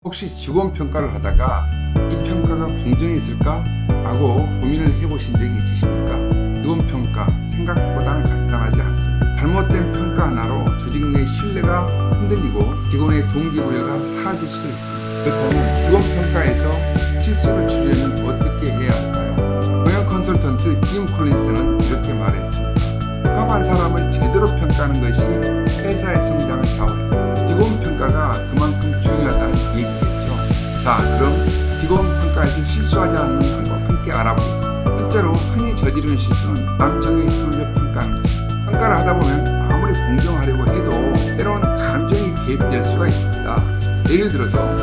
혹시 직원 평가를 하다가 이 평가가 공정했을까? 라고 고민을 해보신 적이 있으십니까? 직원 평가 생각보다는 간단하지 않습니다. 잘못된 평가 하나로 조직 내 신뢰가 흔들리고 직원의 동기부여가 사라질 수도 있습니다. 그렇다면 직원 평가에서 실수를 줄이려면 어떻게 해야 할까요? 경영 컨설턴트 짐 콜린스는 이렇게 말했습니다. 적합한 사람을 제대로 평가하는 것이 회사의 성장을 좌우한다. 직원 평가가 그만큼 중요하다는 얘기겠죠. 자, 그럼 직원 평가에서 실수하지 않는 방법 함께 알아보겠습니다. 첫째로 흔히 저지르는 실수는 감정에 휘둘려 평가하는 것. 평가를 하다 보면 아무리 공정하려고 해도 때로는 감정이 개입될 수가 있습니다. 예를 들어서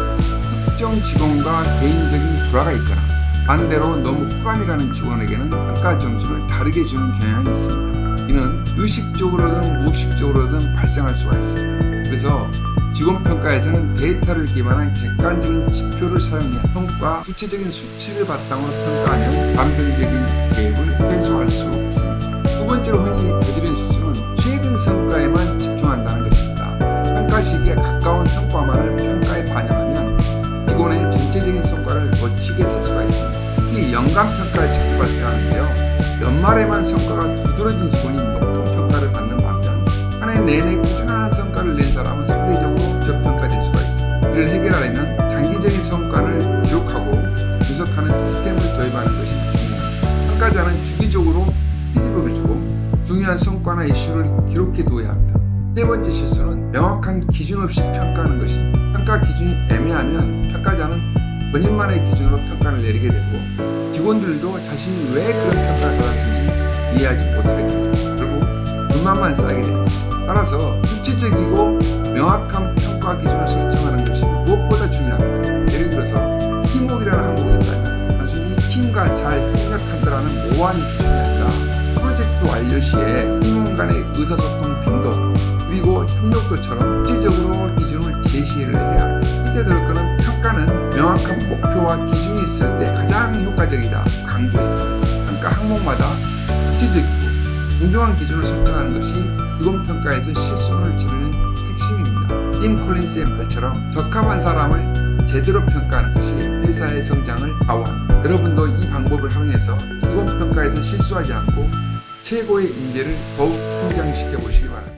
특정 직원과 개인적인 불화가 있거나 반대로 너무 호감이 가는 직원에게는 평가 점수를 다르게 주는 경향이 있습니다. 이는 의식적으로든 무의식적으로든 발생할 수가 있습니다. 그래서 직원 평가에서는 데이터를 기반한 객관적인 지표를 사용해 성과, 구체적인 수치를 바탕으로 평가하면 감정적인 개입을 해소할 수 있습니다. 두 번째로 흔히 저지른 실수는 최근 성과에만 집중한다는 것입니다. 평가 시기에 가까운 성과만을 평가에 반영하면 직원의 전체적인 성과를 놓치게 될 수가 있습니다. 특히 연간 평가에 자주 발생하는데요. 연말에만 성과가 두드러진 직원이 높은 평가를 받는 반면 한 해 내내 꾸준한 성과를 낸 사람은 상대적으로 저평가될 수가 있습니다. 이를 해결하려면 장기적인 성과를 기록하고 분석하는 시스템을 도입하는 것이 중요합니다. 평가자는 주기적으로 피드백을 주고 중요한 성과나 이슈를 기록해 두어야 합니다. 세 번째 실수는 명확한 기준 없이 평가하는 것입니다. 평가 기준이 애매하면 평가자는 본인만의 기준으로 평가를 내리게 되고 직원들도 자신이 왜 그런 평가를 받았는지 이해하지 못하게 됩니다. 그리고 불만만 쌓이게 됩니다. 따라서 구체적이고 명확한 평가 기준을 설정하는 것이 무엇보다 중요합니다. 예를 들어서 팀워크라는 항목이 있다면 단순히 팀과 잘 협력한다는 모호한 기준이 아니라 프로젝트 완료 시에 팀원 간의 의사소통 빈도 그리고 협력도처럼 구체적으로 기준을 제시를 해야 합니다. 이때 들어가는 평가는 명확한 목표와 기준이 있을 때 가장 효과적이다 강조했습니다. 평가 항목마다 구체적이고 공정한 기준을 설정하는 것이 직원 평가에서 실수를 줄이는 핵심입니다. 팀 콜린스의 말처럼 적합한 사람을 제대로 평가하는 것이 회사의 성장을 좌우합니다. 여러분도 이 방법을 활용해서 직원 평가에서 실수하지 않고 최고의 인재를 더욱 성장시켜 보시기 바랍니다.